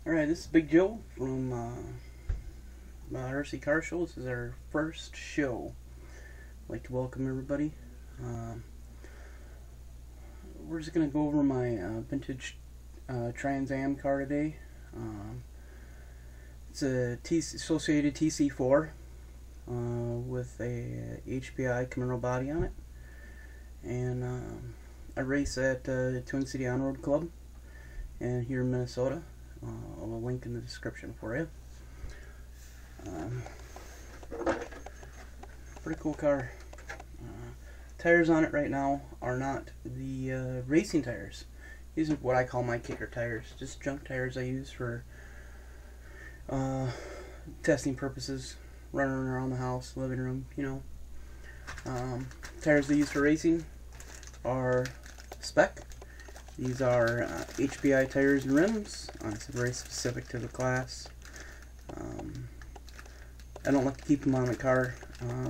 Alright, this is Big Joe from RC Car Show. This is our first show. I'd like to welcome everybody. We're just going to go over my vintage Trans Am car today. It's a Associated TC4 with a HPI Camaro body on it. And I race at Twin City On-Road Club and here in Minnesota. I'll have a link in the description for you. Pretty cool car. Tires on it right now are not the racing tires. These are what I call my kicker tires. Just junk tires I use for testing purposes, running around the house, living room, you know. Tires they use for racing are spec. These are HPI tires and rims. It's very specific to the class. I don't like to keep them on the car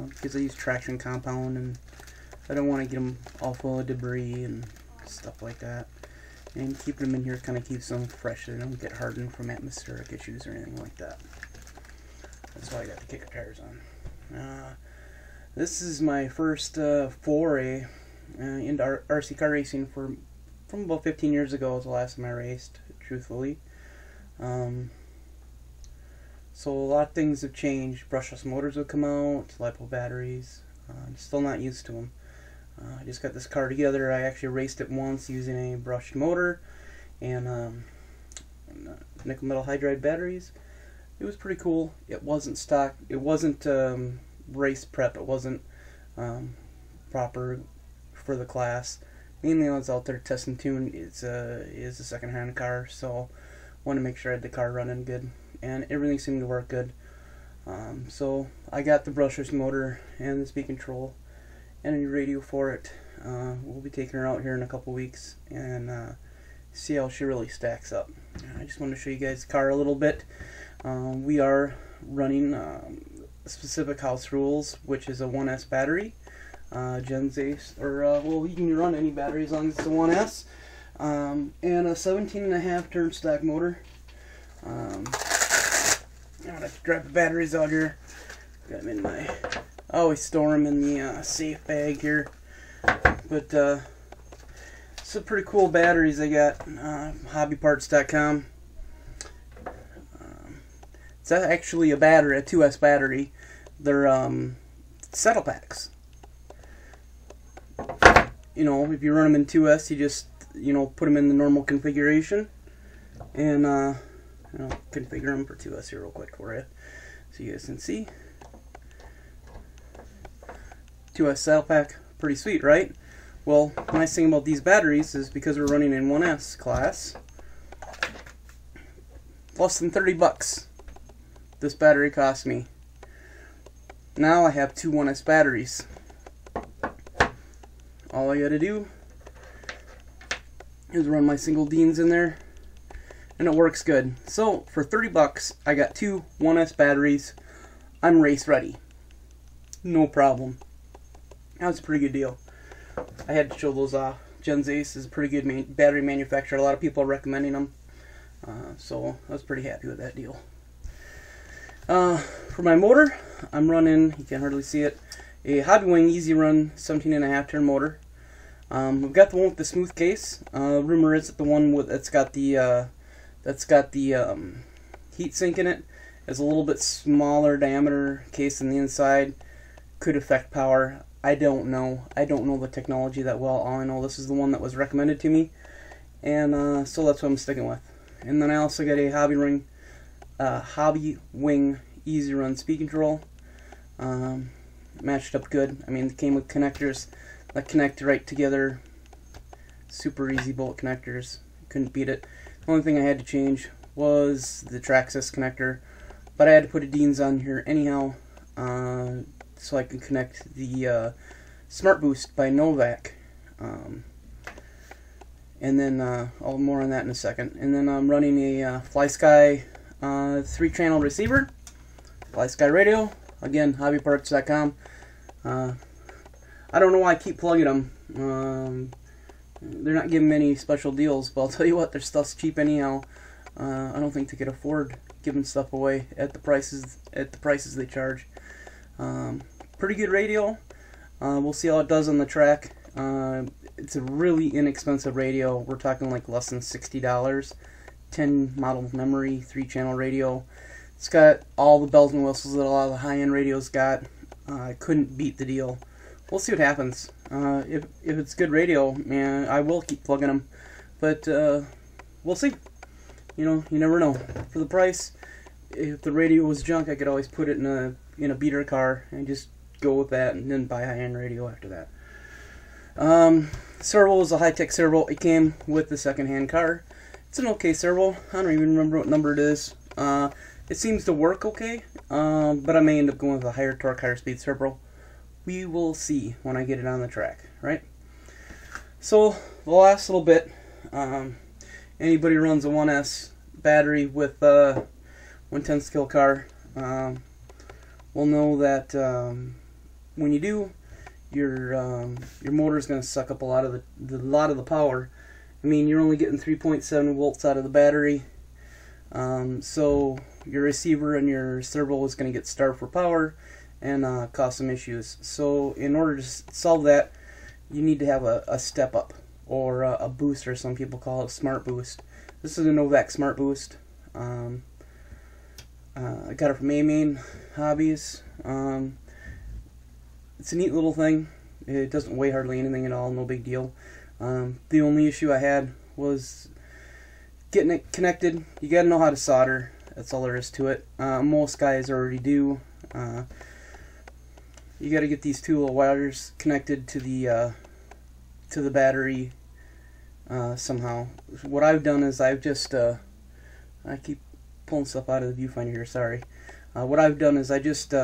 because I use traction compound and I don't want to get them all full of debris and stuff like that. And keeping them in here kind of keeps them fresh. They don't get hardened from atmospheric issues or anything like that. That's why I got the kicker tires on. This is my first foray into RC car racing from about 15 years ago was the last time I raced, truthfully. So a lot of things have changed. Brushless motors have come out, LiPo batteries. I'm still not used to them. I just got this car together. I actually raced it once using a brushed motor and nickel metal hydride batteries. It was pretty cool. It wasn't stock. It wasn't race prep. It wasn't proper for the class. Mainly I was out there testing tune. Is a second-hand car, so wanted to make sure I had the car running good, and everything seemed to work good. So I got the brushless motor and the speed control and a radio for it. We'll be taking her out here in a couple weeks and see how she really stacks up. I just wanted to show you guys the car a little bit. We are running specific house rules, which is a 1S battery. Gens Ace, or well, you can run any battery as long as it's a 1S, and a 17.5 turn stack motor. I'm gonna grab the batteries out here. Got them in my. I always store them in the safe bag here, but some pretty cool batteries I got. Hobbyparts.com. It's actually a battery, a 2S battery. They're saddle packs. You know, if you run them in 2S, you just, you know, put them in the normal configuration and, you know, configure them for 2S here real quick for you so you guys can see. 2S saddle pack, pretty sweet, right? Well, the nice thing about these batteries is because we're running in 1S class, less than 30 bucks this battery cost me. Now I have two 1S batteries. All I gotta do is run my single Deans in there and it works good. So for 30 bucks I got two 1S batteries. I'm race ready. No problem. That was a pretty good deal. I had to show those off. Gens Ace is a pretty good battery manufacturer. A lot of people are recommending them. So I was pretty happy with that deal. For my motor, I'm running, you can't hardly see it, a Hobbywing Easy Run 17.5 turn motor. We've got the one with the smooth case. Rumor is that the one with that's got the heat sink in it is a little bit smaller diameter case on the inside. Could affect power. I don't know. I don't know the technology that well. All I know, this is the one that was recommended to me, and so that's what I'm sticking with. And then I also got a Hobbywing Easy Run speed control. Matched up good. I mean, it came with connectors that connect right together. Super easy bolt connectors. Couldn't beat it. The only thing I had to change was the Traxxas connector, but I had to put a Deans on here anyhow, so I can connect the Smart Boost by Novak. And then I'll more on that in a second. And then I'm running a FlySky 3-channel receiver, FlySky radio. Again, hobbyparts.com. I don't know why I keep plugging them. They're not giving me any special deals, but I'll tell you what, their stuff's cheap anyhow. I don't think they could afford giving stuff away at the prices they charge. Pretty good radio. We'll see how it does on the track. It's a really inexpensive radio. We're talking like less than $60. 10 model memory, 3-channel radio. It's got all the bells and whistles that a lot of the high-end radios got. I couldn't beat the deal. We'll see what happens. If it's good radio, man, I will keep plugging them. But we'll see. You know, you never know. For the price, if the radio was junk, I could always put it in a beater car and just go with that, and then buy a high-end radio after that. Servo is a high-tech servo. It came with the second-hand car. It's an okay servo. I don't even remember what number it is. It seems to work okay, but I may end up going with a higher torque, higher speed servo. We will see when I get it on the track, right? So the last little bit, anybody runs a 1S battery with a 110 skill car will know that when you do, your motor is going to suck up a lot of the power. I mean, you're only getting 3.7 volts out of the battery, so your receiver and your servo is going to get starved for power and cause some issues. So in order to solve that, you need to have a step up, or a booster. Some people call it a smart boost. This is a Novak Smart Boost. I got it from A-Main Hobbies. It's a neat little thing. It doesn't weigh hardly anything at all, no big deal. The only issue I had was getting it connected. You gotta know how to solder. That's all there is to it. Most guys already do. You gotta get these two little wires connected to the battery somehow. What I've done is I've just I keep pulling stuff out of the viewfinder here, sorry. What I've done is I just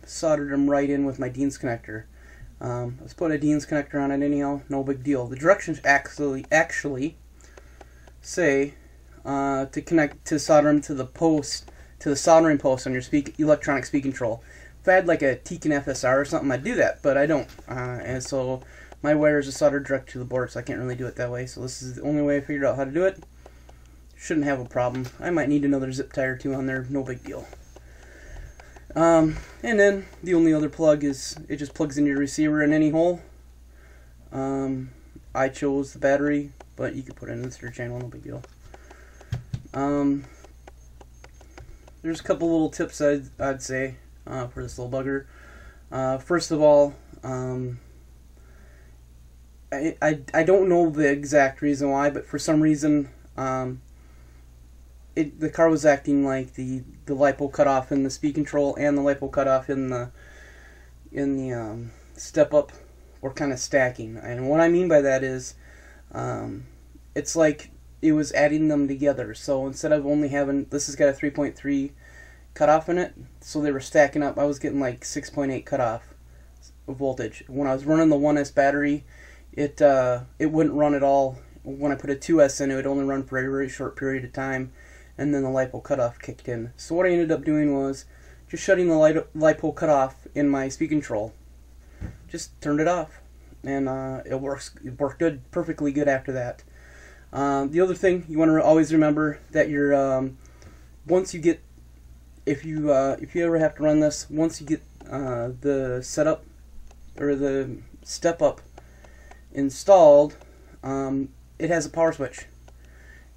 soldered them right in with my Dean's connector. Let's put a Dean's connector on it anyhow, no big deal. The directions actually say to solder them to the soldering post on your electronic speed control. If I had like a Tekin FSR or something, I'd do that, but I don't. And so my wires are soldered direct to the board, so I can't really do it that way. So this is the only way I figured out how to do it. Shouldn't have a problem. I might need another zip tie or two on there, no big deal. And then the only other plug is it just plugs into your receiver in any hole. I chose the battery, but you could put it in the 3rd channel, no big deal. There's a couple little tips I'd say for this little bugger. First of all, I don't know the exact reason why, but for some reason the car was acting like the LiPo cutoff in the speed control and the LiPo cutoff in the step up were kind of stacking. And what I mean by that is it's like it was adding them together. So instead of only having, this has got a 3.3 cutoff in it, so they were stacking up. I was getting like 6.8 cutoff voltage. When I was running the 1S battery, it wouldn't run at all. When I put a 2S in, it would only run for a very short period of time, and then the LiPo cutoff kicked in. So what I ended up doing was just shutting the LiPo cutoff in my speed control. Just turned it off, and it worked good, perfectly good after that. The other thing you want to always remember that you're once you get, if you ever have to run this, once you get the setup or the step up installed, it has a power switch,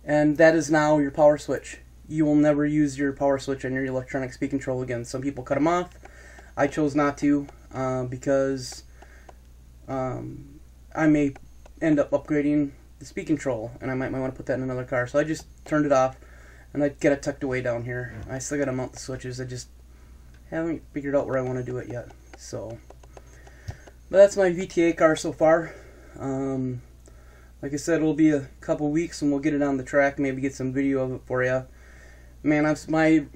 and that is now your power switch. You will never use your power switch on your electronic speed control again. Some people cut them off. I chose not to because I may end up upgrading the speed control, and I might want to put that in another car. So I just turned it off, and I get it tucked away down here. I still got to mount the switches. I just haven't figured out where I want to do it yet. So, but that's my VTA car so far. Like I said, it'll be a couple weeks and we'll get it on the track, maybe get some video of it for you. Man, my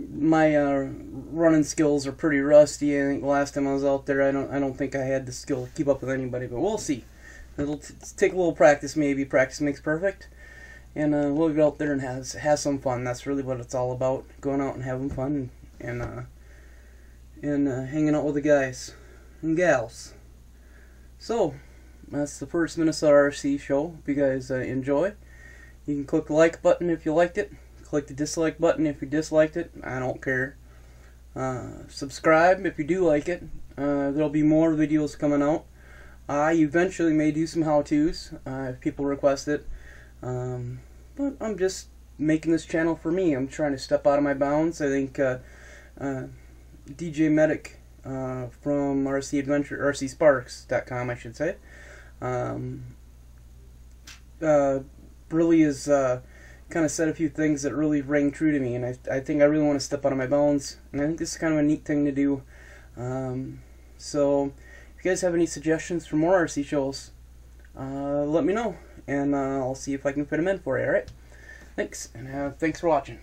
running skills are pretty rusty. I think the last time I was out there, I don't think I had the skill to keep up with anybody, but we'll see. It'll take a little practice, maybe. Practice makes perfect, and we'll get out there and have some fun. That's really what it's all about: going out and having fun and hanging out with the guys and gals. So that's the first Minnesota RC show. If you guys enjoy, you can click the like button if you liked it. Click the dislike button if you disliked it. I don't care. Subscribe if you do like it. There'll be more videos coming out. I eventually may do some how-tos if people request it. But I'm just making this channel for me. I'm trying to step out of my bounds. I think DJ Medic from RCSparks.com, I should say, really has kind of said a few things that really rang true to me, and I think I really want to step out of my bounds, and I think this is kind of a neat thing to do. So if you guys have any suggestions for more RC shows, let me know, and I'll see if I can fit them in for you. Alright? Thanks, and thanks for watching.